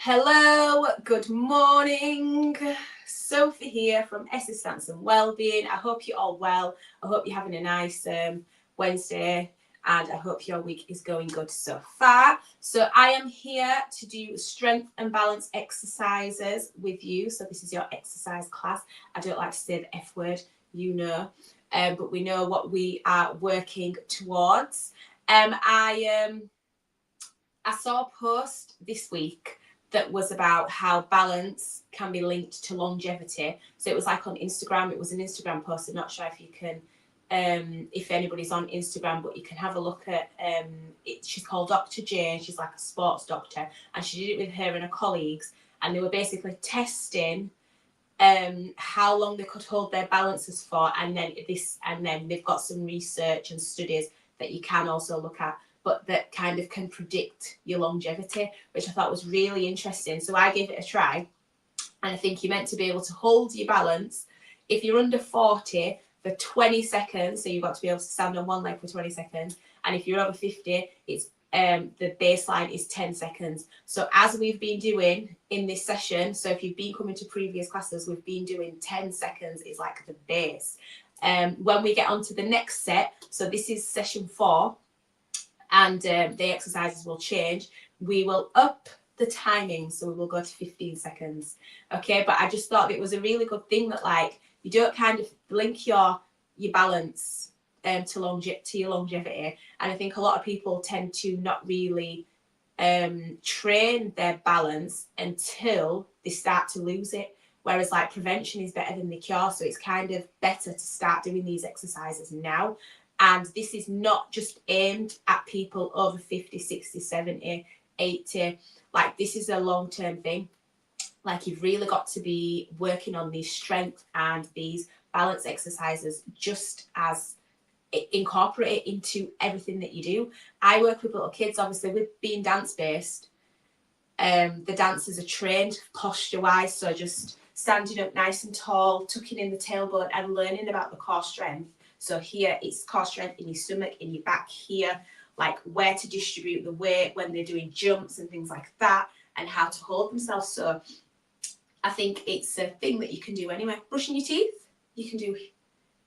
Hello, good morning. Sophie here from Stance and Wellbeing. I hope you're all well. I hope you're having a nice Wednesday, and I hope your week is going good so far. So I am here to do strength and balance exercises with you. So this is your exercise class. I don't like to say the F word, you know, but we know what we are working towards. I saw a post this week that was about how balance can be linked to longevity. So it was like on Instagram. It was an Instagram post. I'm not sure if you can, if anybody's on Instagram, but you can have a look at it. She's called Dr. Jane. She's like a sports doctor, and she did it with her and her colleagues, and they were basically testing how long they could hold their balances for, and then they've got some research and studies that you can also look at, but that kind of can predict your longevity, which I thought was really interesting. So I gave it a try, and I think you're meant to be able to hold your balance if you're under 40 for 20 seconds. So you've got to be able to stand on one leg for 20 seconds, and if you're over 50, it's the baseline is 10 seconds. So as we've been doing in this session, so if you've been coming to previous classes, we've been doing 10 seconds is like the base. When we get on to the next set, so this is session 4, and the exercises will change, we will up the timing, so we will go to 15 seconds. Okay, but I just thought it was a really good thing that, like, you don't kind of link your balance to your longevity. And I think a lot of people tend to not really train their balance until they start to lose it. Whereas, like, prevention is better than the cure, so it's kind of better to start doing these exercises now. And this is not just aimed at people over 50, 60, 70, 80. Like, this is a long-term thing. Like, you've really got to be working on these strength and these balance exercises just as incorporate it into everything that you do. I work with little kids, obviously, with being dance-based. The dancers are trained posture-wise, so just standing up nice and tall, tucking in the tailbone and learning about the core strength. So here it's core strength in your stomach, in your back here, like where to distribute the weight when they're doing jumps and things like that, and how to hold themselves. So I think it's a thing that you can do anyway. Brushing your teeth, you can do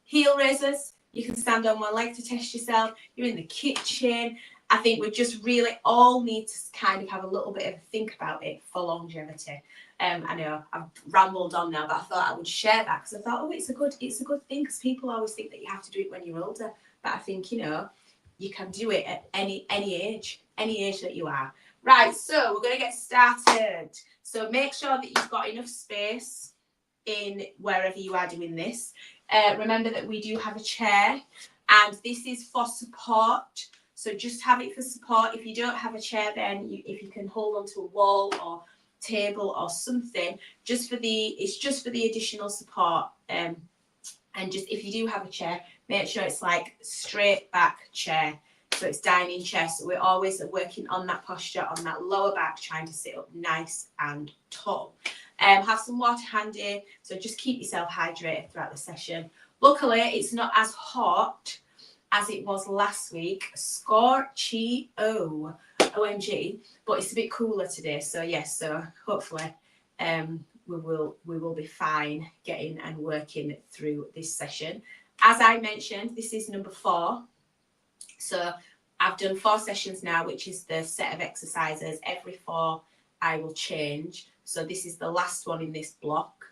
heel raises, you can stand on one leg to test yourself, you're in the kitchen. I think we just really all need to kind of have a little bit of a think about it for longevity. I know I've rambled on now, but I thought I would share that because I thought, it's a good thing, because people always think that you have to do it when you're older. But I think, you can do it at any age that you are. Right, so we're going to get started. So make sure that you've got enough space in wherever you are doing this. Remember that we do have a chair, and this is for support. So just have it for support. If you don't have a chair, then if you can hold onto a wall or table or something, it's just for the additional support. And just, if you do have a chair, make sure it's like straight back chair, so it's dining chair. So we're always working on that posture, on that lower back, trying to sit up nice and tall. Have some water handy, so just keep yourself hydrated throughout the session. Luckily, it's not as hot as it was last week. Scorchy OMG, but it's a bit cooler today. So yes, so hopefully we will be fine getting and working through this session. As I mentioned, this is number 4. So I've done 4 sessions now, which is the set of exercises. Every 4 I will change. So this is the last one in this block.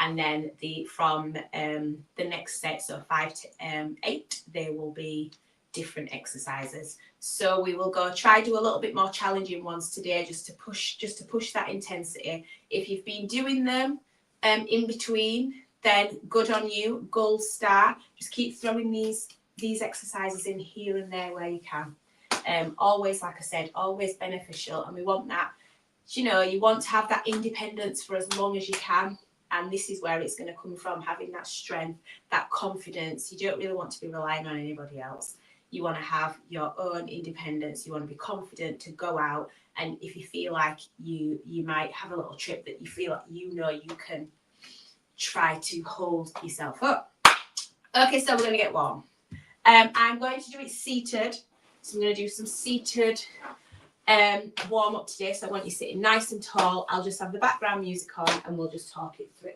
And then from the next set, so 5 to 8, there will be different exercises. So we will try do a little bit more challenging ones today, just to push that intensity. If you've been doing them in between, then good on you, gold star. Just keep throwing these exercises in here and there where you can. Always, like I said, always beneficial, and we want that. You want to have that independence for as long as you can. And this is where it's going to come from, having that strength, that confidence. You don't really want to be relying on anybody else. You want to have your own independence. You want to be confident to go out. And if you feel like you might have a little trip that you feel like you can try to hold yourself up. Okay, so we're going to get warm. I'm going to do it seated. So I'm going to do some seated warm up today, so I want you sitting nice and tall. I'll just have the background music on and we'll just talk it through.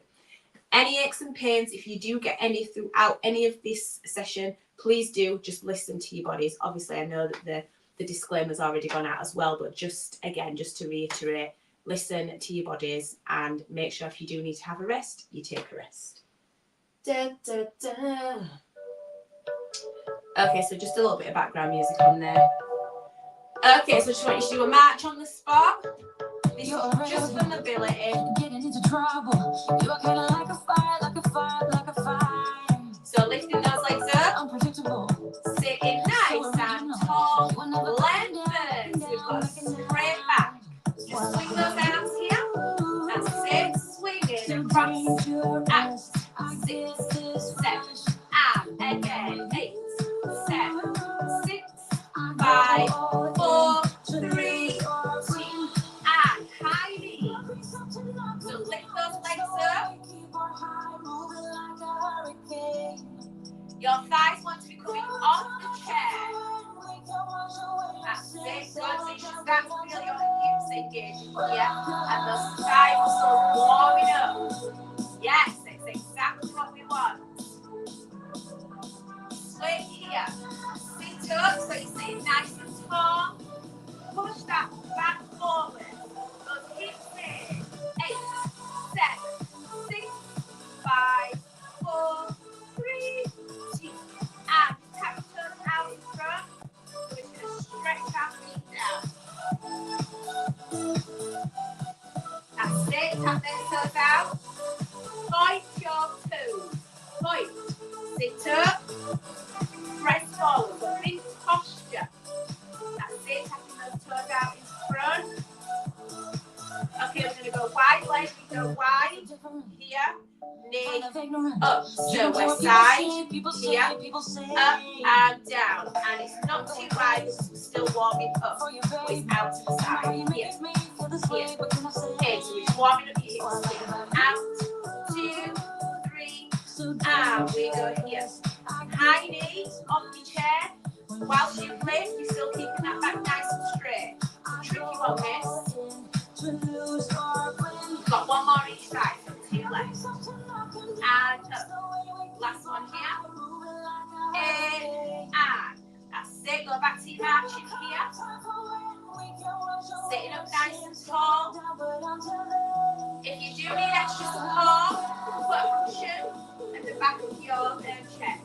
Any aches and pains, if you do get any throughout any of this session, please do just listen to your bodies. Obviously, I know that the disclaimer's already gone out as well, but just again, just to reiterate, listen to your bodies and make sure if you do need to have a rest, you take a rest. Da, da, da. Okay, so just a little bit of background music on there. Okay, so just want you to do a march on the spot. This is just for mobility. Getting into trouble. You're kind of like a fire, like a fire, like a fire. So lifting those legs up. Unpredictable. Sitting nice and tall. Lengthen. So we've got a straight back. Just swing those arms here. That's it. Swinging across. And 6, 7. And again. 8, 7, 6, 5, 4, 3, 2, and high knee. So lift those legs up. Your thighs want to be coming off the chair. That's it. Good. So you should start to feel your hips engaging here, and those thigh muscles warming up. Yes, it's exactly what we want. Swing here. Sit up, so you're sitting nice and tall. Push that back forward. Those hips in. 8, 7, 6, 5, 4, 3, 2. And tap your toes out in front. So we're just going to stretch our feet down. That's it. Tap those toes out. Point your toes. Point. Sit up. Press forward. So big posture. That's it. Tapping those toes out in front. Okay, we're going to go wide leg. We go wide. Here. Knee. Up. So we're side. Here. Up and down. And it's not too wide. It's still warming up. But it's out to the side. Here. Here. Okay, so it's warming up your hips. Out. 2, 3. And we go here. High knees on the chair. Whilst you lift, you're still keeping that back nice and straight. Tricky one, miss. Got one more each side. So 2 legs. And up. Last one here. In and. That's it. Go back to your marching here. Sitting up nice and tall. If you do need extra support, put a cushion at the back of your chair.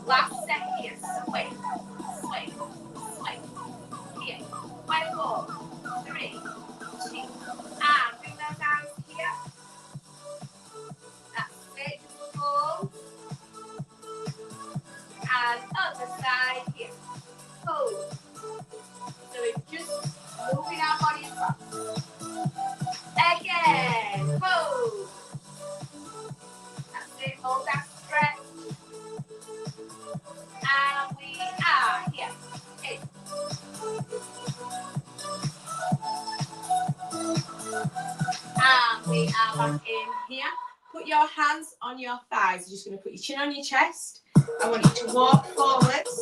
Last set here. Swing, swing, swing. Here. 4, 3, 2. And bring those arms here. That's it. Just pull. And other side here. Pull. So we're just moving our body across. Again. Pull. That's it. Hold that stretch. And we are here. 8. And we are back in here. Put your hands on your thighs. You're just going to put your chin on your chest. I want you to walk forwards.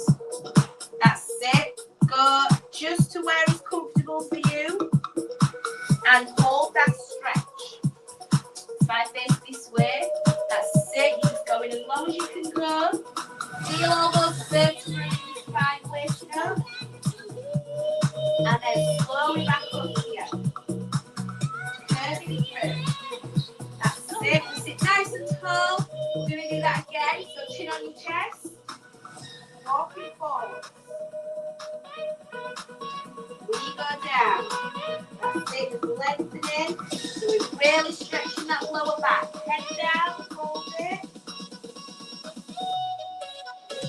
That's it. Go just to where it's comfortable for you. And hold that stretch. If I face this way, that's it. You're just going as long as you can go. Feel all those vertebrae spine lifting up. And then slowly back up here. Curving through. That's it. We sit nice and tall. We're going to do that again. So chin on your chest. Walking forward. We go down. That's it. Just lengthening. So we're really stretching that lower back. Head down. Hold it.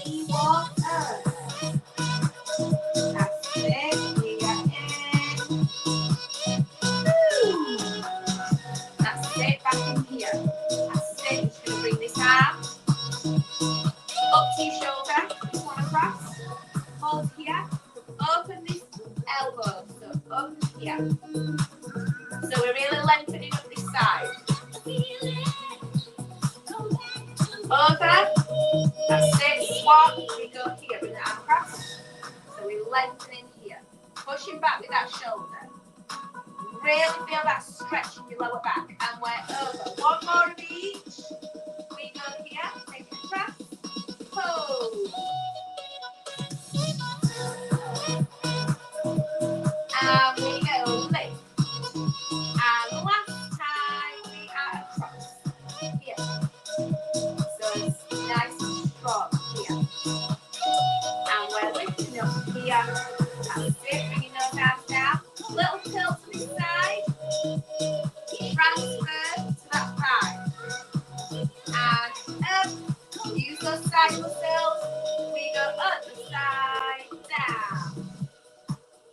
We walk up. That's it. We are in. Woo. That's it. Back in here. That's it. You're just going to bring this arm up to your shoulder. This one across. Hold here. Open this elbow. So up here. So we're really lengthening up this side. Over. That's it. Swap. We go here. Bring the arm across. So we lengthening here. Pushing back with that shoulder. Really feel that stretch in your lower back. And we're over. One more of each. We go here. Take a breath. Pose. And we go lift. And last time we are across. Here. So it's nice and strong here. And we're lifting up here. That's it. Bringing those arms down. Little tilt to the side. Transfer to that side. And up. Use those side muscles. We go up the side, down.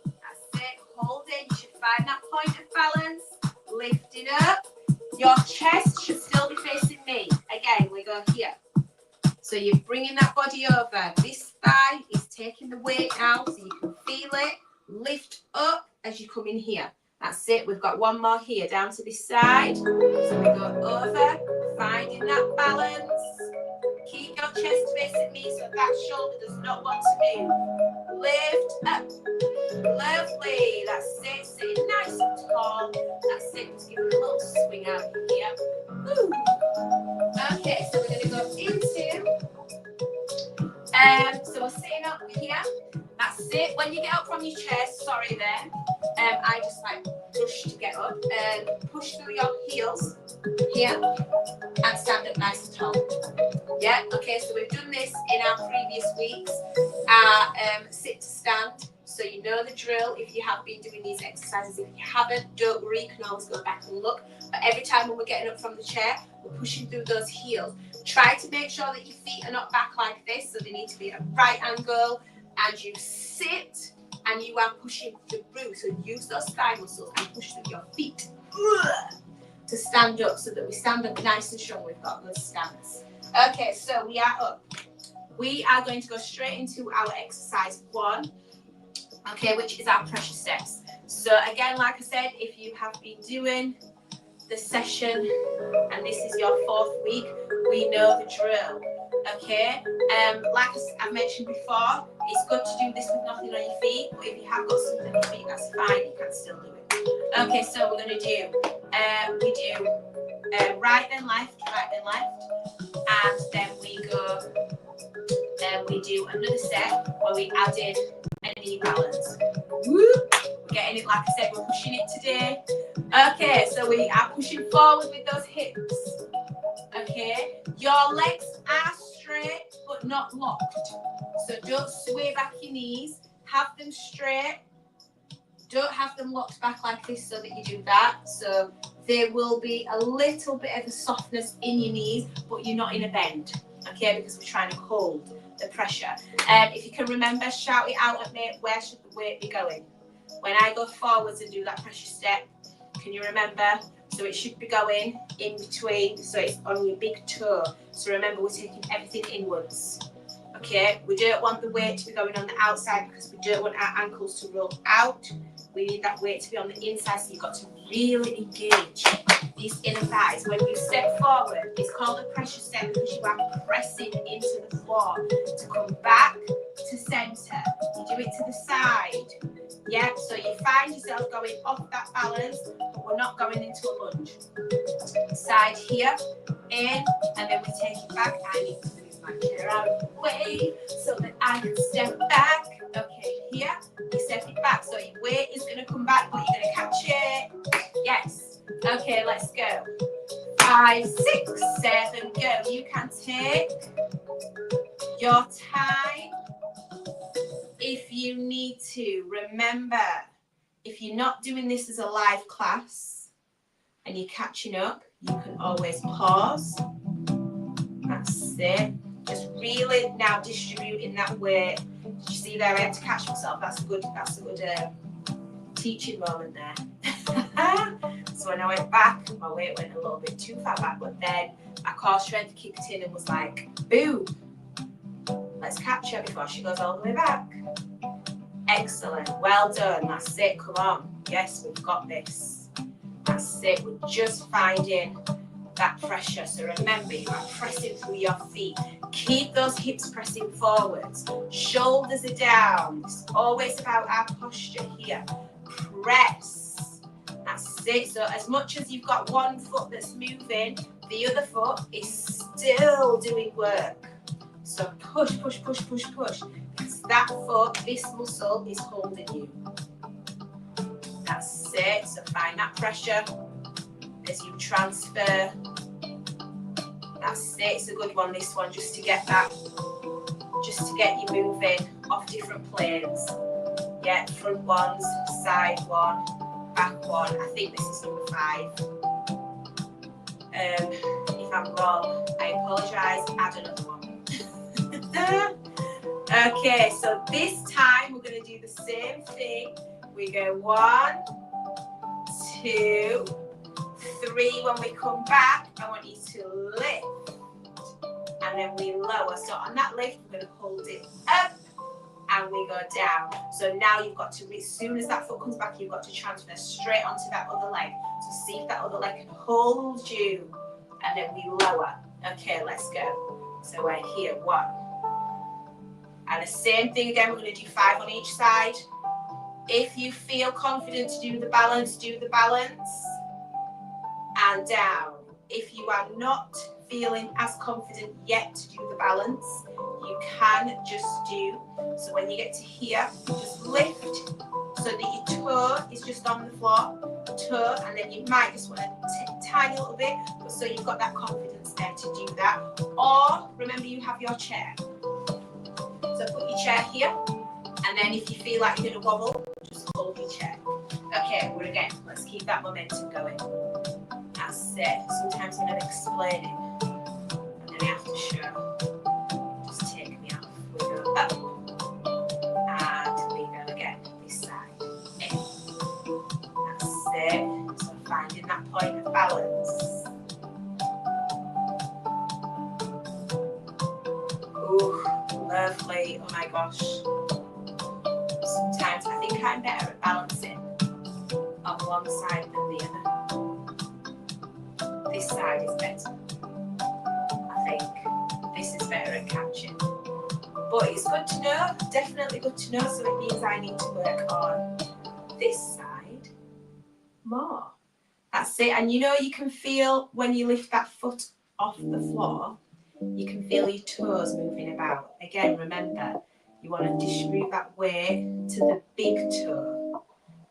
That's it. Hold it. You should find that point of balance. Lifting up. Your chest should still be facing me. Again, we go here. So you're bringing that body over. This thigh is taking the weight now so you can feel it. Lift up as you come in here. That's it. We've got one more here down to this side. So we go over, finding that balance. Keep your chest facing me so that shoulder does not want to move. Lift up. Lovely. That's it. Sitting nice and tall. That's it. Just give it a little swing out here. Woo. Okay, so we're going to go into, so we're sitting up here. That's it. When you get up from your chair, sorry there, I just like push to get up and push through your heels here and stand up nice and tall. Yeah, okay, so we've done this in our previous weeks, sit to stand. So you know the drill if you have been doing these exercises. If you haven't, don't worry, you can always go back and look. But every time when we're getting up from the chair, we're pushing through those heels. Try to make sure that your feet are not back like this, so they need to be at a right angle. And you sit and you are pushing through. So use those thigh muscles and push through your feet to stand up so that we stand up nice and strong. We've got those stance. Okay, so we are up. We are going to go straight into our exercise 1. Okay, which is our pressure steps. So again, like I said, if you have been doing the session and this is your 4th week, we know the drill. Okay, like I've mentioned before, it's good to do this with nothing on your feet, but if you have got something on your feet, that's fine, you can still do it. Okay, so we're going to do, we do right then left, and then we go, we do another step where we added a knee balance. Woo! We're getting it, like I said, we're pushing it today. Okay, so we are pushing forward with those hips. Okay, your legs are straight but not locked. So don't sway back your knees. Have them straight. Don't have them locked back like this so that you do that. So there will be a little bit of a softness in your knees, but you're not in a bend. Okay, because we're trying to hold the pressure. If you can remember, shout it out at me. Where should the weight be going? When I go forwards and do that pressure step, can you remember? So it should be going in between, so it's on your big toe. So remember, we're taking everything inwards. Okay, we don't want the weight to be going on the outside because we don't want our ankles to roll out. We need that weight to be on the inside, so you've got to really engage these inner thighs. When you step forward, it's called a pressure step because you are pressing into the floor to come back to centre. You do it to the side. Yeah, so you find yourself going off that balance, but we're not going into a lunge. Side here, in, and then we take it back. I need to move my chair out of the way so that I can step back. Okay, here, you step it back. So your weight is going to come back, but you're going to catch it. Yes. Okay, let's go. 5, 6, 7, go. You can take your time. If you need to, remember, if you're not doing this as a live class and you're catching up, you can always pause. That's it. Just really now distributing that weight. Did you see there? I had to catch myself. That's a good teaching moment there. So when I went back, my weight went a little bit too far back, but then my core strength kicked in and was like, boom. Let's catch her before she goes all the way back. Excellent. Well done. That's it. Come on. Yes, we've got this. That's it. We're just finding that pressure. So remember, you are pressing through your feet. Keep those hips pressing forwards. Shoulders are down. It's always about our posture here. Press. That's it. So as much as you've got one foot that's moving, the other foot is still doing work. So push, push, push, push, push. Because that foot, this muscle is holding you. That's it. So find that pressure as you transfer. That's it. It's a good one, this one, just to get that, just to get you moving off different planes. Yeah, front ones, side one, back one. I think this is number 5. If I'm wrong, I apologise. Add another one. Okay, so this time we're going to do the same thing. We go 1, 2, 3. When we come back, I want you to lift, and then we lower. So on that lift, we're going to hold it up, and we go down. So now you've got to, as soon as that foot comes back, you've got to transfer straight onto that other leg. So see if that other leg can hold you, and then we lower. Okay, let's go. So we're here, 1. And the same thing again, we're going to do 5 on each side. If you feel confident to do the balance, do the balance. And down. If you are not feeling as confident yet to do the balance, you can just do, so when you get to here, just lift so that your toe is just on the floor, toe, and then you might just want to tiny little bit, but so you've got that confidence there to do that. Or remember, you have your chair. So put your chair here, and then if you feel like you're going to wobble, just hold your chair. Okay, we're again, let's keep that momentum going. That's it. Sometimes I'm going to explain it, and then I have to show. Just take me off. We go up, and we go again, this side. In. That's it. So finding that point of balance. Ooh, lovely. Oh my gosh. Sometimes I think I'm better at balancing on one side than the other. This side is better. I think this is better at catching. But it's good to know, definitely good to know, so it means I need to work on this side more. That's it. And you know, you can feel when you lift that foot off the floor, you can feel your toes moving about. Again, remember, you want to distribute that weight to the big toe.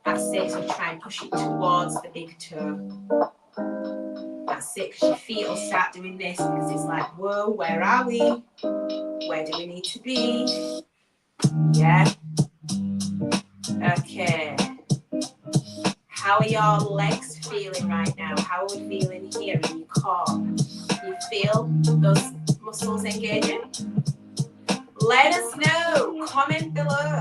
That's it. So try and push it towards the big toe. That's it, because your feet will start doing this, because it's like, whoa, where are we? Where do we need to be? Yeah. Okay. How are your legs feeling right now? How are we feeling here in your core? Do you feel those muscles engaging? Let us know. Comment below.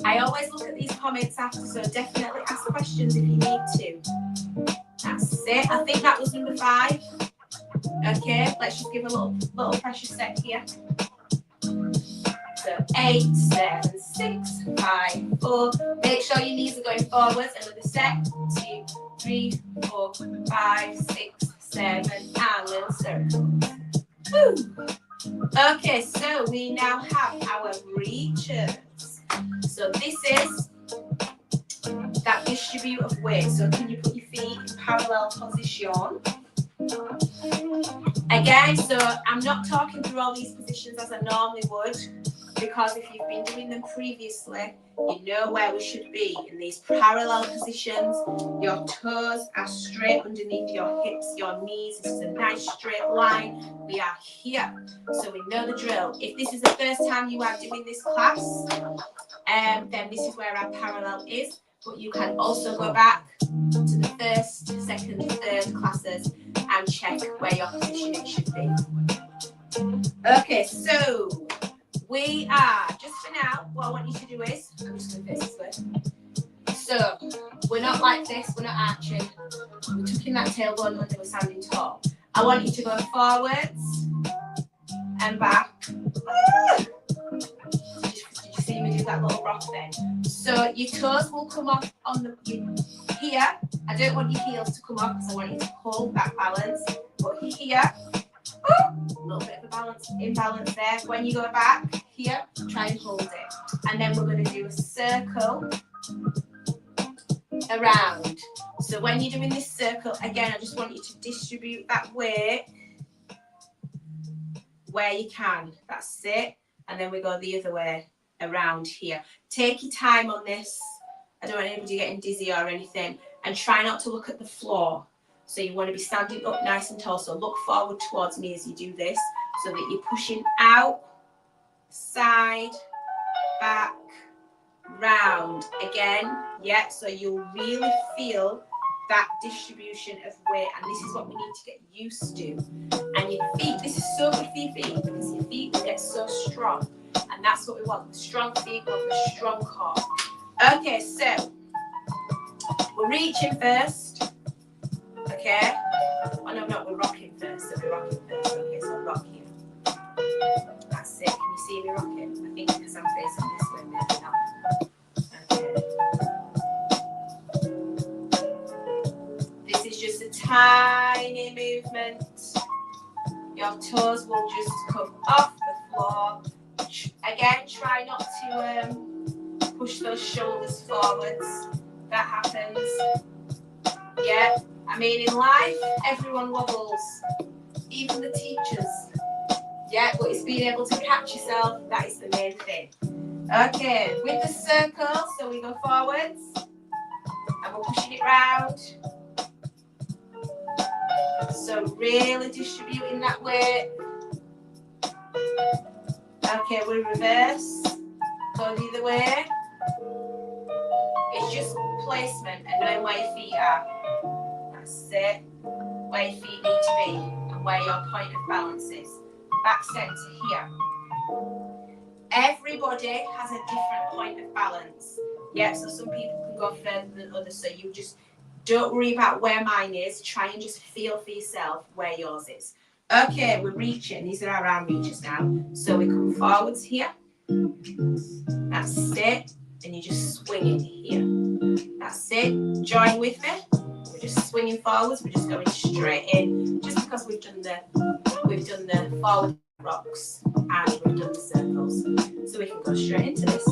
I always look at these comments after, so definitely ask questions if you need to. That's it. I think that was number 5. Okay, let's just give a little pressure set here. So 8, 7, 6, 5, 4. Make sure your knees are going forwards. Another set. 2, 3, 4, 5, 6, 7, and little circle. Woo. Okay, so we now have our reaches. So this is that distribute of weight. So can you put your feet in parallel position? Again, so I'm not talking through all these positions as I normally would, because if you've been doing them previously, you know where we should be in these parallel positions. Your toes are straight underneath your hips, your knees. This is a nice straight line. We are here, so we know the drill. If this is the first time you are doing this class, then this is where our parallel is. But you can also go back to the first, second, third classes and check where your positioning should be. Okay, so we are, just for now, what I want you to do is, I'm just going to face this way. So, we're not like this, we're not arching. We're tucking that tailbone under, we're standing tall. I want you to go forwards and back. Did you see Can we do that little rock then? So your toes will come off on the here. I don't want your heels to come off because I want you to hold that balance. But here, a little bit of a balance, imbalance there. When you go back here, try and hold it. And then we're going to do a circle around. So when you're doing this circle, again, I just want you to distribute that weight where you can. That's it. And then we go the other way around here. Take your time on this. I don't want anybody getting dizzy or anything. And try not to look at the floor. So you want to be standing up nice and tall. So look forward towards me as you do this so that you're pushing out, side, back, round. Again, yeah, so you'll really feel that distribution of weight. And this is what we need to get used to. And your feet, this is so good for your feet because your feet will get so strong. And that's what we want. Strong feet with a strong core. Okay, so we're reaching first. Okay. Oh no, we're rocking first. So we're rocking first. Okay, so rock here. That's it. Can you see me rocking? I think because I'm facing this way, maybe not. Okay. This is just a tiny movement. Your toes will just come off the floor. Again, try not to push those shoulders forwards. That happens. Yeah, I mean in life, everyone wobbles, even the teachers. Yeah, but it's being able to catch yourself, that is the main thing. Okay, with the circle, so we go forwards, and we're pushing it round. So really distributing that weight. Okay, we reverse, go the other way. It's just placement and knowing where your feet are. That's it. Where your feet need to be and where your point of balance is. Back centre here. Everybody has a different point of balance. Yeah, so some people can go further than others. So you just don't worry about where mine is. Try and just feel for yourself where yours is. Okay, we're reaching. These are our arm reaches now. So we come forwards here. That's it. And you just swing it here. That's it. Join with me. We're just swinging forwards. We're just going straight in. Just because we've done the forward rocks and we've done the circles. So we can go straight into this.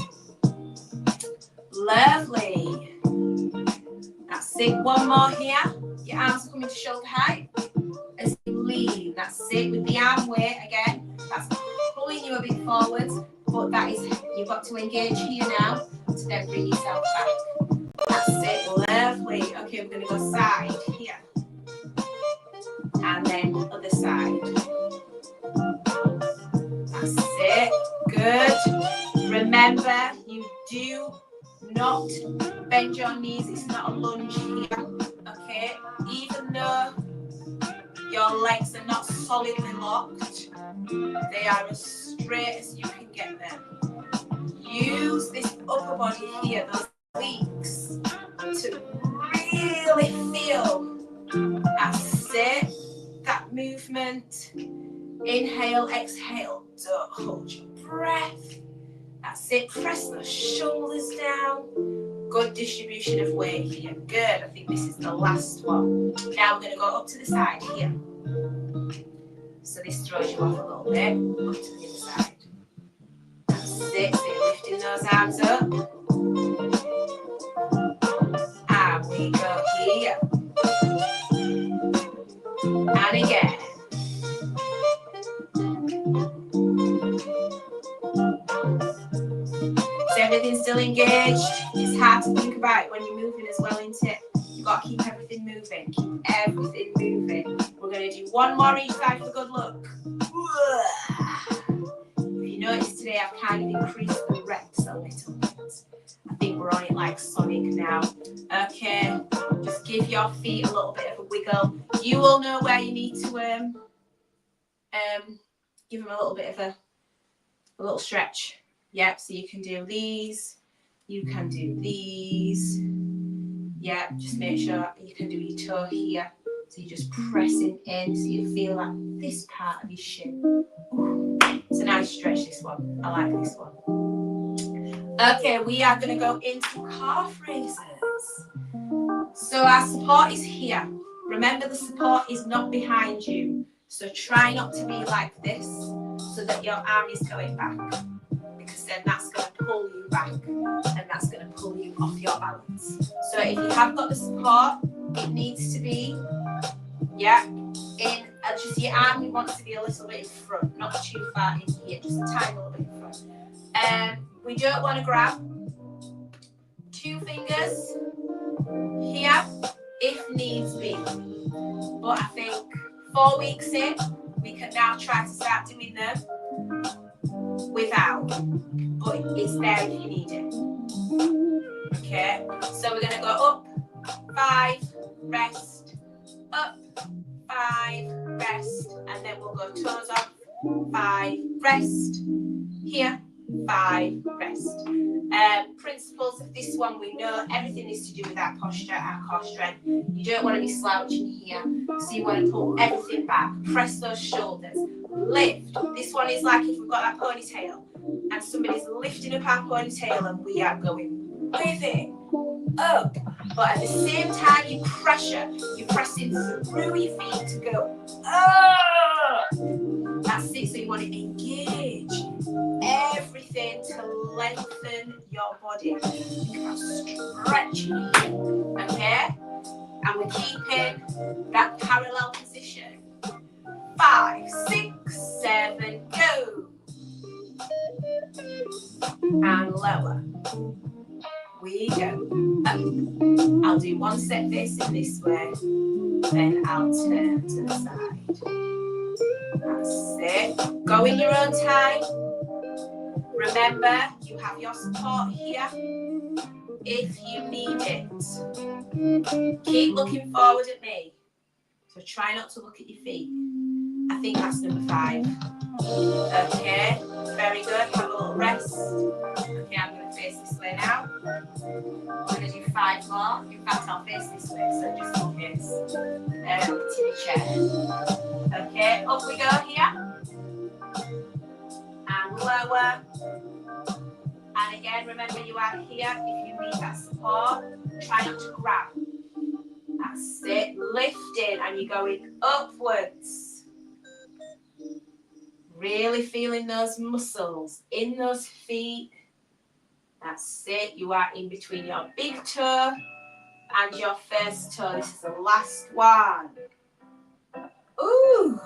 Lovely. That's it. One more here. Your arms are coming to shoulder height. As you lean. That's it. With the arm weight again. That's pulling you a bit forwards. But that is, you've got to engage here now to then bring yourself back. That's it, lovely. Okay, we're going to go side here. And then other side. That's it, good. Remember, you do not bend your knees. It's not a lunge here, okay? Even though your legs are not solidly locked, they are as straight as you can get them. Use this upper body here, those obliques, to really feel it, that movement. Inhale, exhale, don't hold your breath. That's it, press those shoulders down. Good distribution of weight here, good. I think this is the last one. Now we're going to go up to the side here. So this throws you off a little bit, up to the other side. That's it, so you're lifting those arms up. And we go here. And again. Is everything still engaged? It's hard to think about it when you're moving as well, isn't it? You've got to keep everything moving. Keep everything moving. We're going to do one more each side for good luck. If you notice today, I've kind of increased the reps a little bit. I think we're on it like Sonic now. Okay, just give your feet a little bit of a wiggle. You will know where you need to give them a little bit of a little stretch. Yep, so you can do these. You can do these. Yeah, just make sure you can do your toe here. So you're just pressing in so you feel like this part of your shin. Ooh, it's a nice stretch, this one. I like this one. Okay, we are going to go into calf raises. So our support is here. Remember, the support is not behind you. So try not to be like this so that your arm is going back, because then that's going to pull you back and that's going to pull you off your balance. So if you have got the support, it needs to be, yeah, in just your arm wants to be a little bit in front, not too far in here, just a tiny little bit in front. We don't want to grab 2 fingers here if needs be. But I think 4 weeks in, we can now try to start doing them without, but it's there if you need it. Okay, so we're going to go up, 5, rest, up, 5, rest, and then we'll go toes off, 5, rest, here, 5, rest. Principles of this one, we know everything is to do with our posture, our core strength. You don't want to be slouching here, so you want to pull everything back, press those shoulders, lift. This one is like if we've got that ponytail and somebody's lifting up our ponytail and we are going with it up, but at the same time you pressure, you're pressing through your feet to go up. That's it. So you want to engage everything to lengthen your body. Think about stretching, okay? And we're keeping that parallel position. 5, 6, 7, go. And lower. We go up. I'll do 1 set facing this way, then I'll turn to the side. That's it. Go in your own time. Remember, you have your support here if you need it. Keep looking forward at me. So try not to look at your feet. I think that's number 5. Okay, very good. Have a little rest. Okay, I'm going to face this way now. I'm going to do 5 more. In fact, I'll face this way, so just in case. To the chair. Okay, up we go here. And lower. And again, remember you are here if you need that support. Try not to grab. That's it. Lifting and you're going upwards. Really feeling those muscles in those feet. That's it. You are in between your big toe and your first toe. This is the last one. Ooh,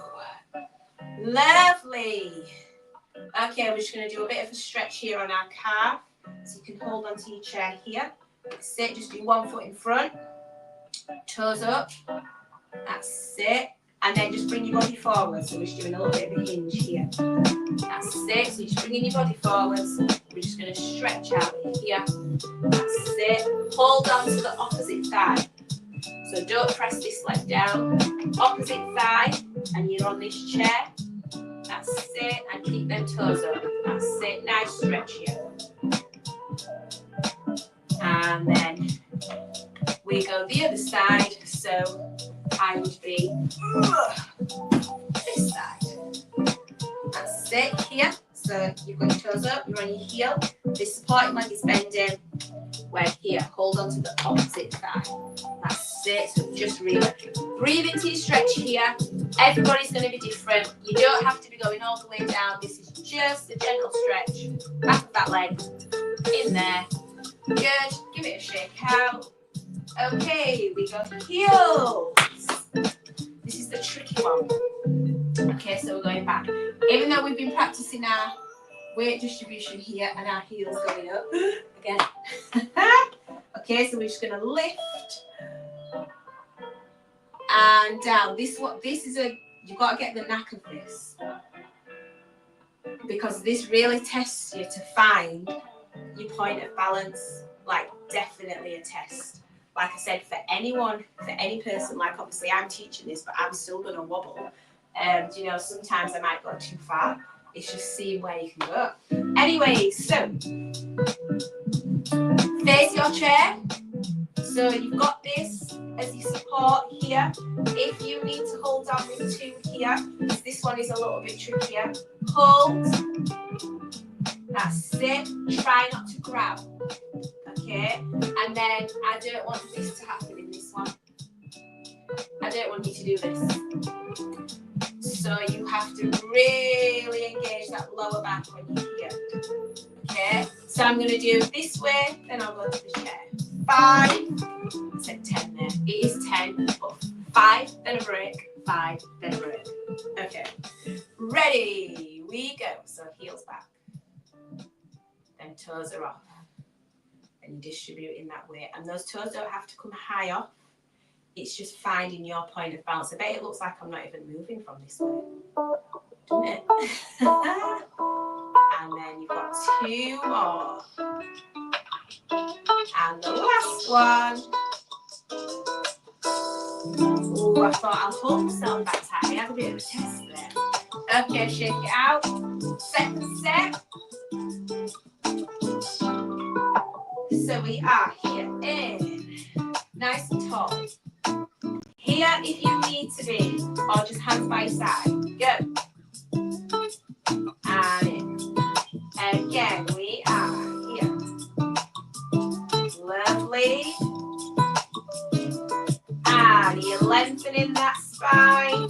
lovely. Okay, we're just going to do a bit of a stretch here on our calf. So you can hold onto your chair here. That's it. Just do 1 foot in front. Toes up. That's it. And then just bring your body forward. So we're just doing a little bit of a hinge here. That's it. So you're just bringing your body forwards. We're just going to stretch out here. That's it. Hold on to the opposite thigh. So don't press this leg down. Opposite thigh. And you're on this chair. That's it. And keep them toes up. That's it. Nice stretch here. And then we go the other side. So I would be this side. That's it here. So you've got your toes up, you're on your heel. This supporting leg is bending. We're here. Hold on to the opposite thigh. That's it. So just really breathe into your stretch here. Everybody's going to be different. You don't have to be going all the way down. This is just a gentle stretch. Back of that leg. In there. Good. Give it a shake out. Okay, we go heels. This is the tricky one. Okay, so we're going back. Even though we've been practicing our weight distribution here and our heels going up. Again. Okay, so we're just going to lift and down. This is you've got to get the knack of this, because this really tests you to find your point of balance. Like, definitely a test. Like I said, for anyone, for any person, like obviously I'm teaching this, but I'm still going to wobble. You know, sometimes I might go too far. It's just seeing where you can go. Anyway, so face your chair. So you've got this as your support here. If you need to hold on with 2 here, this one is a little bit trickier. Hold. That's it. Try not to grab. Okay? And then I don't want this to happen in this one. I don't want you to do this. So you have to really engage that lower back when you're here. Okay? So I'm going to do this way, then I'll go to the chair. 5. I said 10 there. It is 10, but 5, then a break. 5, then a break. Okay. Ready? We go. So heels back. Then toes are off. And you distribute in that way. And those toes don't have to come high off. It's just finding your point of balance. I bet it looks like I'm not even moving from this way. Doesn't it? And then you've got 2 more. And the last one. Oh, I thought I'll hold myself back tight. I had a bit of a test there. Okay, shake it out. Second step. So we are here in. Nice and tall. Here if you need to be, or just hands by your side. Go. And in. Again, we are here. Lovely. And you're lengthening that spine.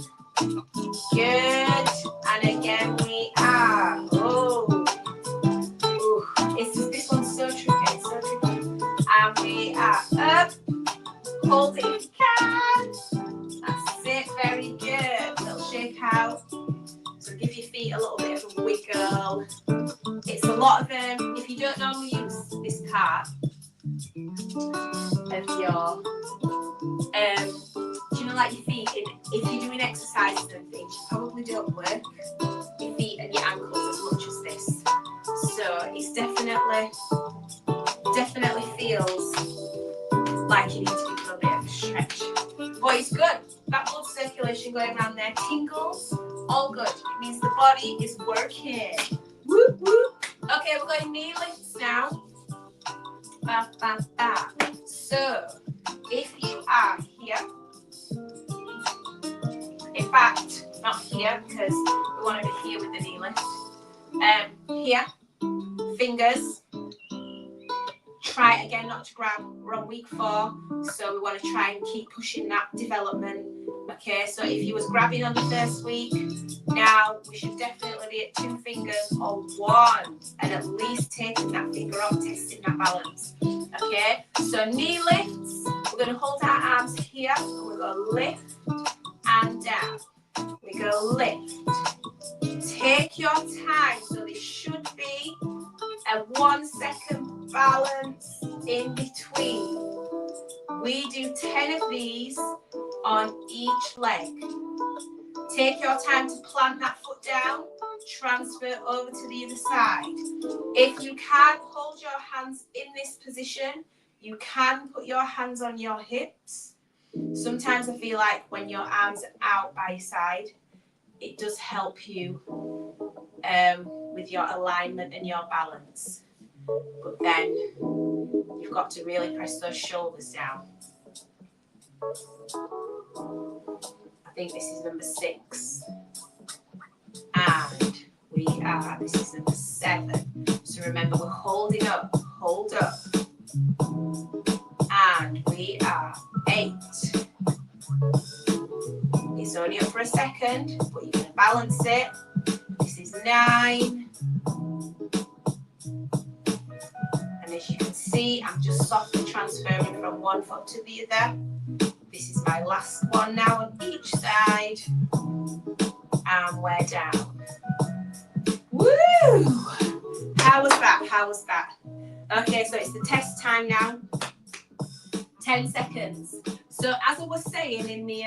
Good. And again, we are. Oh. Ooh. This one's so tricky. It's so tricky. And we are up. Hold it if you can. That's it. Very good. Little shake out. So give your feet a little bit of a wiggle. It's a lot of if you don't normally use this part of your do you know, like your feet, if you're doing exercises and things, you probably don't work your feet and your ankles as much as this. So it's definitely feels like you need to do a little bit of a stretch. But it's good. That blood circulation going around there, tingles, all good. It means the body is working. Whoop, whoop. Okay, we're going knee lifts now. Ba, ba, ba. So, if you are here, in fact, not here because we want to be here with the knee lift. Here, fingers. Try again not to grab. We're on week 4, so we want to try and keep pushing that development. Okay, so if you was grabbing on the first week, now we should definitely be at 2 fingers or 1, and at least taking that finger off, testing that balance. Okay, so knee lifts. We're going to hold our arms here, and we're going to lift and down. We go lift. Take your time. So this should be a 1 second balance in between. We do 10 of these on each leg. Take your time to plant that foot down, transfer over to the other side. If you can hold your hands in this position, you can put your hands on your hips. Sometimes I feel like when your arms are out by your side, it does help you with your alignment and your balance. But then you've got to really press those shoulders down. I think this is number 6. And this is number 7. So remember, we're holding up, hold up. And we are 8. It's only up for a second, but you can balance it. This is 9. And as you can see, I'm just softly transferring from one foot to the other. This is my last one now on each side. And we're down. Woo! How was that? How was that? Okay, so it's the test time now. 10 seconds. So as I was saying in the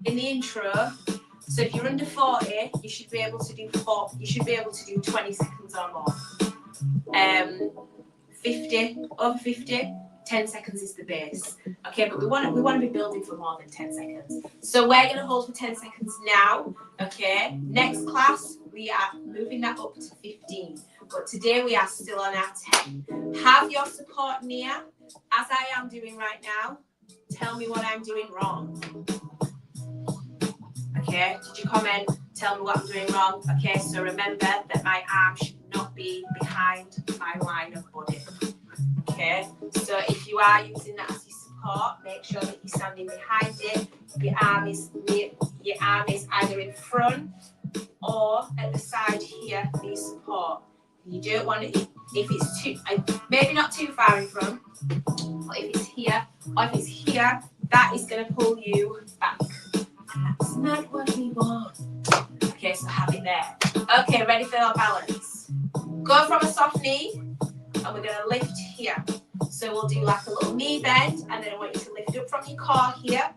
intro, so if you're under 40, you should be able to do 20 seconds or more. 50, over 50, 10 seconds is the base. Okay, but we want to be building for more than 10 seconds. So we're going to hold for 10 seconds now. Okay, next class, we are moving that up to 15. But today we are still on our 10. Have your support near, as I am doing right now. Tell me what I'm doing wrong. Okay, did you comment? Tell me what I'm doing wrong. Okay, so remember that my arm should not be behind my line of body. Okay, so if you are using that as your support, make sure that you're standing behind it. Your arm is either in front or at the side here for your support. You don't want it if it's too, maybe not too far in front, but if it's here or if it's here, that is going to pull you back. That's not what we want. Okay, so have it there. Okay, ready for our balance. Go from a soft knee, and we're going to lift here. So we'll do like a little knee bend, and then I want you to lift up from your core here,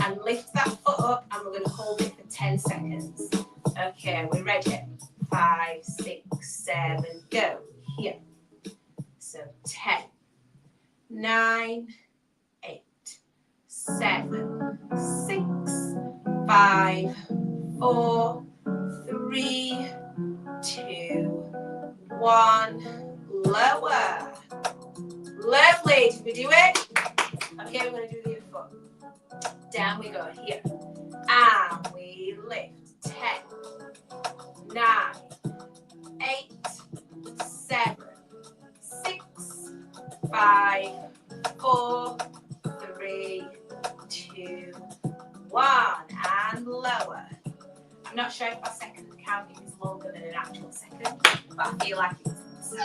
and lift that foot up, and we're going to hold it for 10 seconds. Okay, we're ready. 5, 6, 7, go. Here. So 10, 9, 8, 7, 6, 5, 4, 3, 2, 1. Lower. Lovely. Did we do it? Okay, we're going to do the other foot. Down we go. Here. And we lift. 10, 9, 8, 7, 6, 5, 4, 3, 2, 1. And lower. I'm not sure if my second count is longer than an actual second, but I feel like it's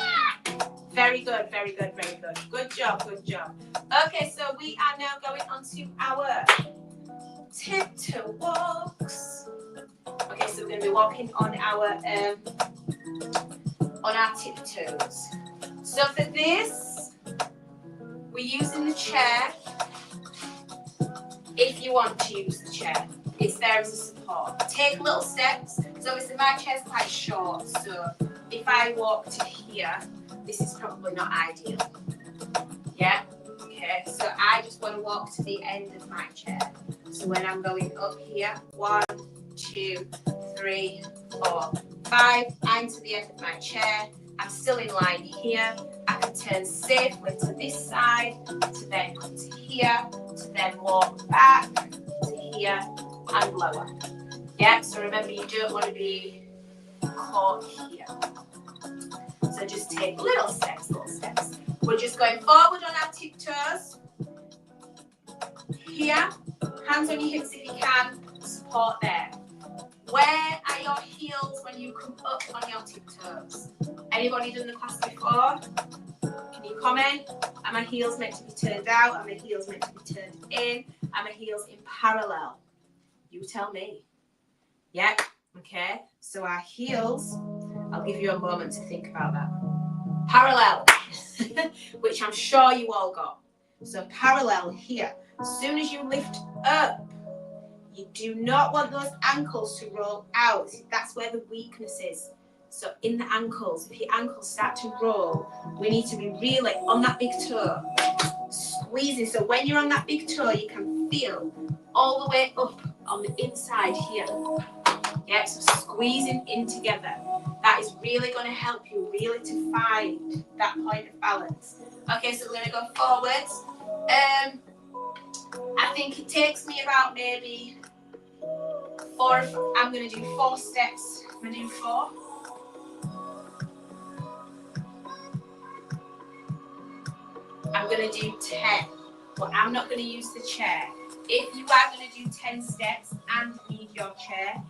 very good, very good, very good. Good job, good job. Okay, so we are now going on to our tiptoe walks. Okay, so we're going to be walking on our tiptoes. So for this, we're using the chair. If you want to use the chair, it's there as a support. Take little steps. So obviously my chair's quite short, so if I walk to here, this is probably not ideal. Yeah? Okay, so I just want to walk to the end of my chair. So when I'm going up here, 1, 2, 3, 4, 5, I'm to the end of my chair. I'm still in line here. I can turn safely to this side, to then come to here, to then walk back to here and lower. Yeah, so remember you don't want to be caught here. So just take little steps, little steps. We're just going forward on our tiptoes. Here, hands on your hips if you can, support there. Where are your heels when you come up on your tiptoes? Anybody done the class before? Can you comment? Are my heels meant to be turned out? Are my heels meant to be turned in? Are my heels in parallel? You tell me. Yeah, okay. So our heels, I'll give you a moment to think about that. Parallel, which I'm sure you all got. So parallel here. As soon as you lift up, you do not want those ankles to roll out. That's where the weakness is. So in the ankles, if your ankles start to roll, we need to be really on that big toe, squeezing. So when you're on that big toe, you can feel all the way up on the inside here. Yeah, so squeezing in together. That is really going to help you really to find that point of balance. Okay, so we're going to go forwards. I think it takes me about maybe 4. I'm going to do 4 steps. I'm going to do 4. I'm going to do 10, but I'm not going to use the chair. If you are going to do 10 steps and need your chair,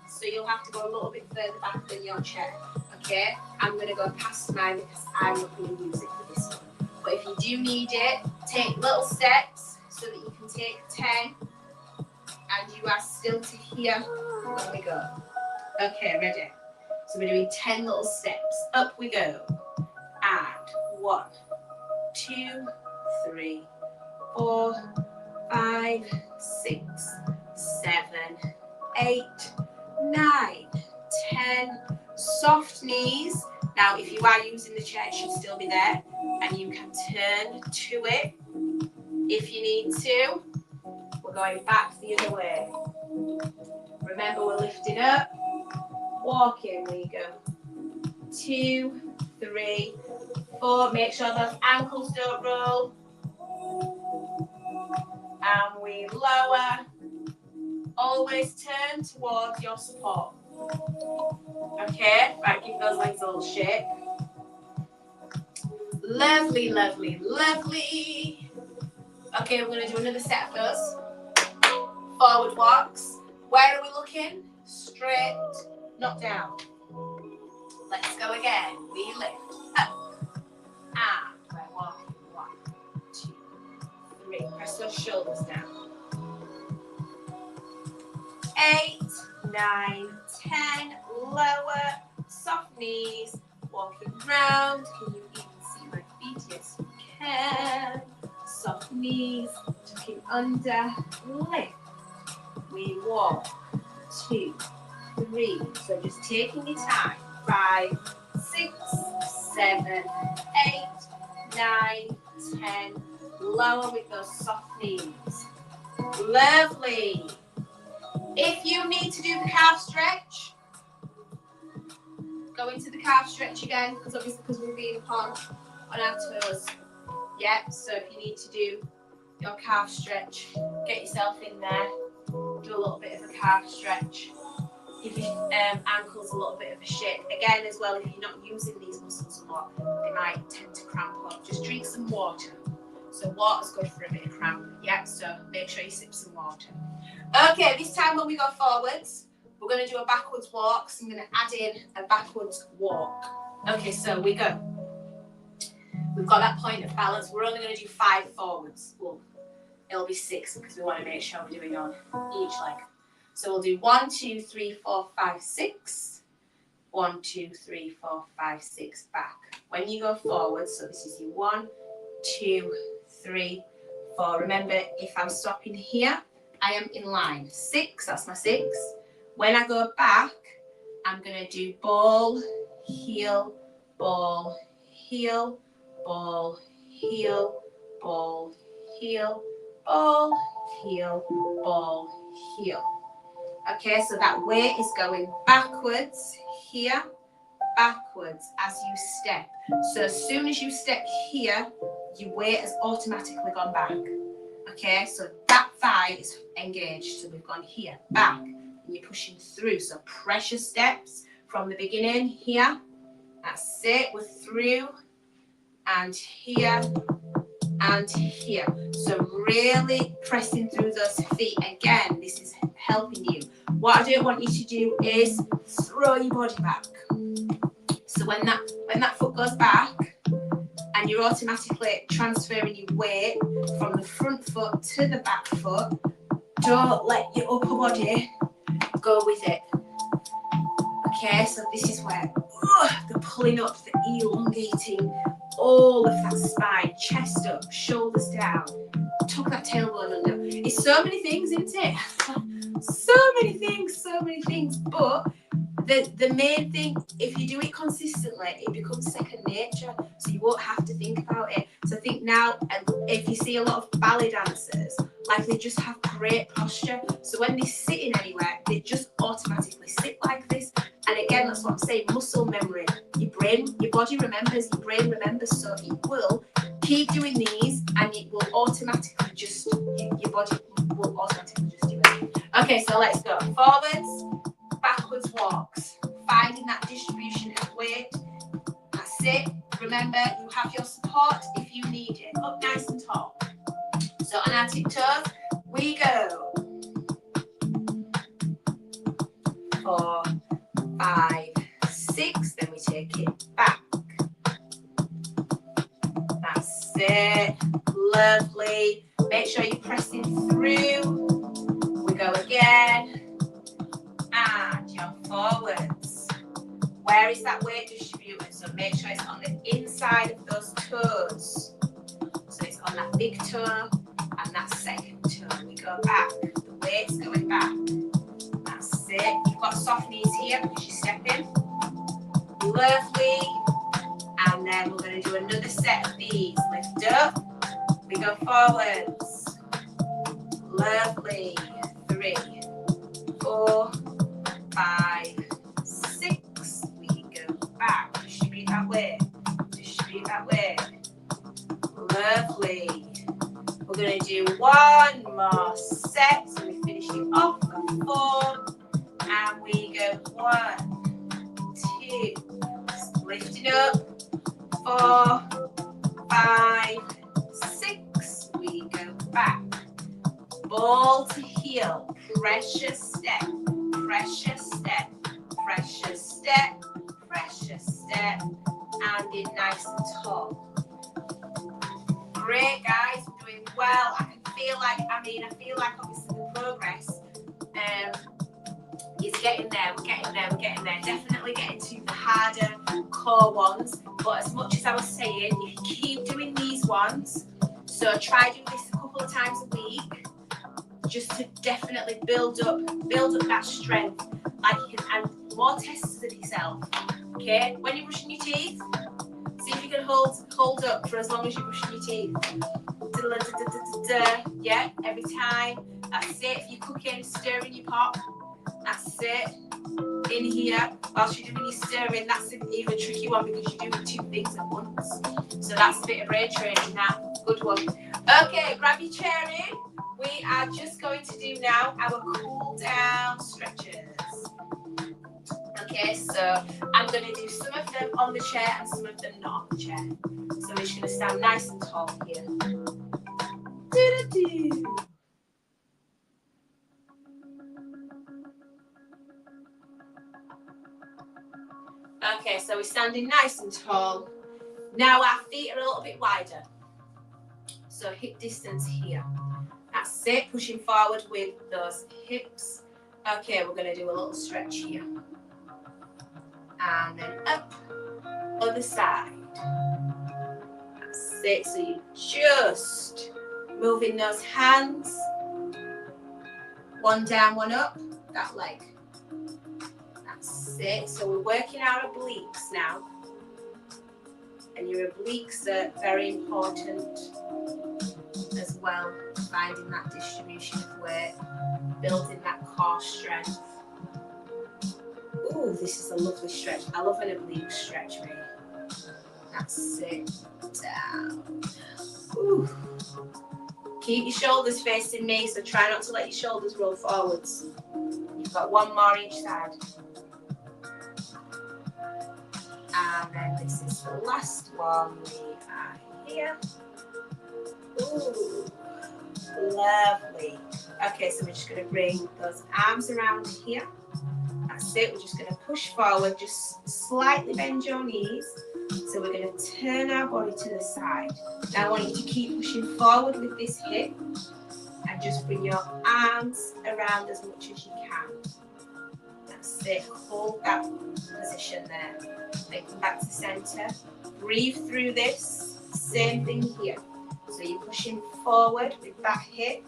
so you'll have to go a little bit further back than your chair. Okay, I'm going to go past mine because I'm not going to use it for this one. But if you do need it, take little steps so that you can take 10 and you are still to here. Up we go. Okay, ready? So we're doing 10 little steps. Up we go. And 1, 2, 3, 4, 5, 6, 7, 8, 9, 10. Soft knees. Now, if you are using the chair, it should still be there, and you can turn to it if you need to. We're going back the other way. Remember, we're lifting up, walking. We go 2, 3, 4. Make sure those ankles don't roll. And we lower. Always turn towards your support. Okay, right, give those legs a little shake. Lovely, lovely, lovely. Okay, we're going to do another set of those. Forward walks. Where are we looking? Straight, not down. Let's go again. We lift up. And we're walking. 1, 2, 3. Press those shoulders down. 8, 9, 10. Lower. Soft knees. Walking round. Can you even see my feet? Yes, you can. Soft knees. Tucking under. Lift. We walk. 2, 3. So just taking your time. 5, 6, 7, 8, 9, 10. Lower with those soft knees. Lovely. If you need to do the calf stretch, go into the calf stretch again, because obviously because we're being on our toes. Yeah, so if you need to do your calf stretch, get yourself in there, do a little bit of a calf stretch. Give your ankles a little bit of a shake. Again, as well, if you're not using these muscles a lot, they might tend to cramp up. Just drink some water. So water's good for a bit of cramp. Yeah, so make sure you sip some water. Okay, this time when we go forwards, we're going to do a backwards walk. So I'm going to add in a backwards walk. Okay, so we go. We've got that point of balance. We're only going to do 5 forwards. Well, it'll be 6 because we want to make sure we're doing on each leg. So we'll do 1, 2, 3, 4, 5, 6. 1, 2, 3, 4, 5, 6, back. When you go forward, so this is your 1, 2, 3, 4. Remember, if I'm stopping here, I am in line. 6, that's my 6. When I go back, I'm going to do ball, heel, ball, heel, ball, heel, ball, heel, ball, heel, ball, heel. Okay, so that weight is going backwards here, backwards as you step. So as soon as you step here, your weight has automatically gone back. Okay, so that thigh is engaged. So we've gone here, back, and you're pushing through. So pressure steps from the beginning here. That's it, we're through, and here, and here. So really pressing through those feet. Again, this is helping you. What I don't want you to do is throw your body back. So when that foot goes back and you're automatically transferring your weight from the front foot to the back foot, don't let your upper body go with it. Okay, so this is where the pulling up, the elongating all of that spine, chest up, shoulders down, tuck that tailbone under. It's so many things, isn't it? So many things, but the main thing, if you do it consistently, it becomes second nature, so you won't have to think about it. So I think now, if you see a lot of ballet dancers, like they just have great posture, so when they're sitting anywhere, they just automatically sit like this. And again, that's what I'm saying, muscle memory. Your body remembers, your brain remembers, so it will keep doing these and it will automatically just, your body will automatically just do it. Okay, so let's go. Forwards, backwards walks. Finding that distribution of weight. That's it. Remember, you have your support if you need it. Up nice and tall. So on our tiptoes, we go. 4, 5, 6. Then we take it back. That's it. Lovely. Make sure you're pressing through. We go again. And you're forwards. Where is that weight distributed? So make sure it's on the inside of those toes. So it's on that big toe and that second toe. We go back. The weight's going back. That's it. You've got soft knees here because you're stepping. Lovely. And then we're going to do another set of these. Lift up. We go forwards. Lovely. 3, 4, 5, 6. We go back. Distribute that way. Distribute that way. Lovely. We're going to do one more set. So we finish it off. 4 and we go 1, 2, lifting up, 4, 5, 6, we go back, ball to heel, pressure step, pressure step, pressure step, pressure step, and in nice and tall. Great, guys, we're doing well. I can feel like, I feel like obviously the progress is getting there. We're getting there, we're getting there. Definitely getting to the harder core ones. But as much as I was saying, if you keep doing these ones, so try doing this a couple of times a week, just to definitely build up that strength. Like you can, and more tests of yourself. Okay, when you're brushing your teeth, see if you can hold up for as long as you're brushing your teeth. Yeah, every time. That's it. If you're cooking, stirring your pot. That's it. In here, whilst you're doing your stirring, that's an even tricky one because you're doing 2 things at once. So that's a bit of brain training now. Good one. Okay, grab your chair in. We are just going to do now our cool down stretches. Okay, so I'm going to do some of them on the chair and some of them not on the chair. So we're just going to stand nice and tall here. Do-do-do. Okay, so we're standing nice and tall. Now our feet are a little bit wider. So hip distance here. That's it, pushing forward with those hips. Okay, we're going to do a little stretch here. And then up, other side. That's it, so you just moving those hands. One down, one up, that leg. That's it, so we're working our obliques now. And your obliques are very important as well, finding that distribution of weight, building that core strength. Ooh, this is a lovely stretch. I love an oblique stretch, mate. That's it. Down. Ooh. Keep your shoulders facing me, so try not to let your shoulders roll forwards. You've got 1 more each side. And then this is the last one. We are here. Ooh, lovely. Okay, so we're just going to bring those arms around here. That's it. We're just going to push forward, just slightly bend your knees. So we're going to turn our body to the side. Now I want you to keep pushing forward with this hip and just bring your arms around as much as you can. That's it. Hold that position there. Then come back to center. Breathe through this. Same thing here. So you're pushing forward with that hip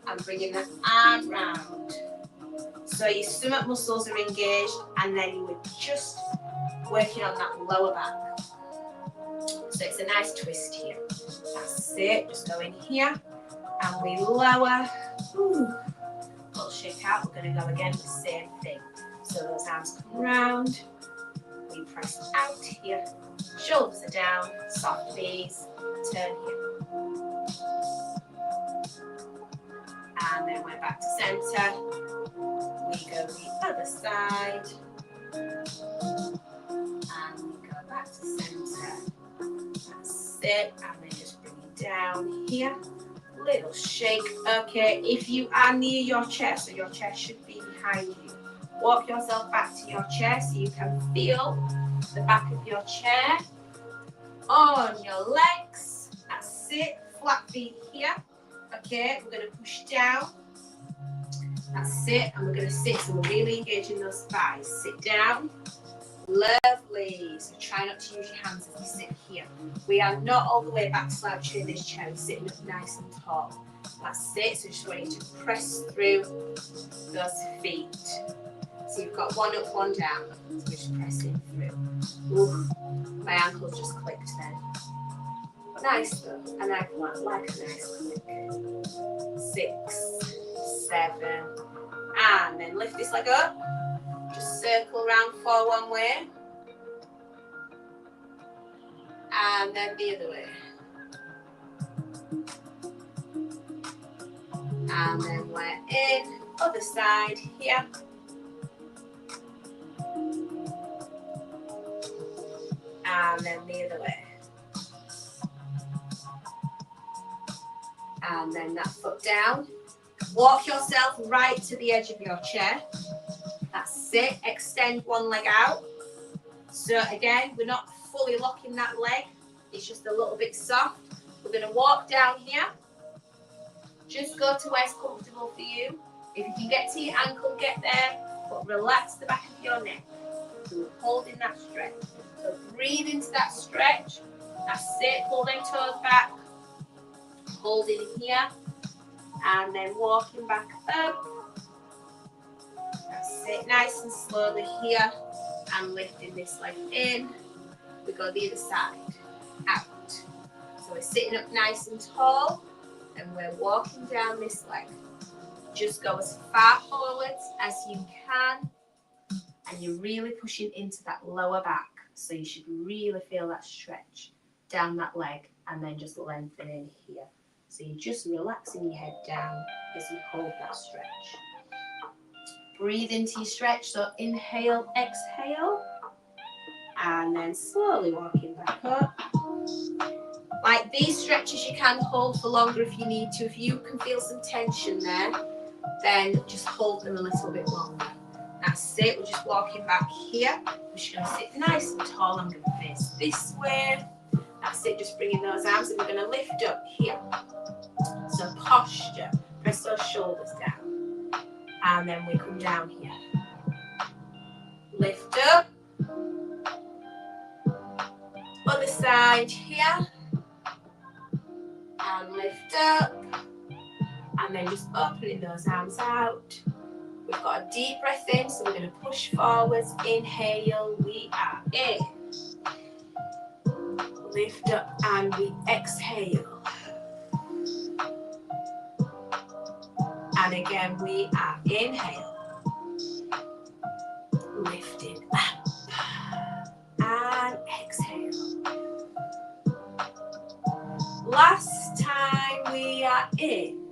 and bringing the arm round. So your stomach muscles are engaged, and then you were just working on that lower back. So it's a nice twist here. That's it. Just go in here, and we lower. Ooh. Little shake out. We're going to go again. The same thing. So those arms come round. We press out here. Shoulders are down. Soft knees. Turn here. And then we're back to center. We go the other side. And we go back to center. That's it. And then just bring it down here. Little shake. Okay, if you are near your chair, so your chair should be behind you, walk yourself back to your chair so you can feel the back of your chair on your legs. That's it. Flat feet here. Okay, we're going to push down. That's it. And we're going to sit. So we're really engaging those thighs. Sit down. Lovely. So try not to use your hands as you sit here. We are not all the way back slouching in this chair. We're sitting up nice and tall. That's it. So just want you to press through those feet. So you've got one up, one down. So we're just pressing through. Ooh, my ankle just clicked then. Nice though. And I like a nice click. 6, 7. And then lift this leg up. Just circle around for one way. And then the other way. And then we're in. Other side here. and then the other way. And then that foot down. Walk yourself right to the edge of your chair. That's it. Extend one leg out. So again, we're not fully locking that leg. It's just a little bit soft. We're going to walk down here. Just go to where's comfortable for you. If you can get to your ankle, get there. But relax the back of your neck. So we're holding that stretch. So breathe into that stretch. That's it. Pull them toes back. Holding here. And then walking back up. That's it. Nice and slowly here. And lifting this leg in. We go the other side. Out. So we're sitting up nice and tall. And we're walking down this leg. Just go as far forwards as you can. And you're really pushing into that lower back. So you should really feel that stretch down that leg. And then just lengthening here. So you're just relaxing your head down as you hold that stretch. Breathe into your stretch. So inhale, exhale. And then slowly walking back up. Like these stretches you can hold for longer if you need to. If you can feel some tension there, then just hold them a little bit longer. That's it. We're just walking back here. We're just going to sit nice and tall. I'm going to face this way. That's it. Just bringing those arms and we're going to lift up here. So posture. Press those shoulders down. And then we come down here. Lift up. Other side here. And lift up. And then just opening those arms out. We've got a deep breath in, so we're going to push forwards. Inhale, we are in. Lift up and we exhale. And again, we are inhale. Lifting up. And exhale. Last time we are in.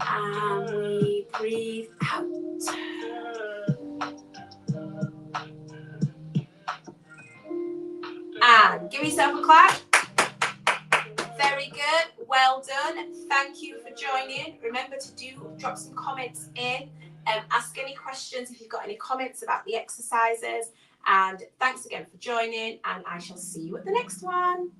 And we breathe out. And give yourself a clap. Very good. Well done. Thank you for joining. Remember to drop some comments in. Ask any questions if you've got any comments about the exercises. And thanks again for joining. And I shall see you at the next one.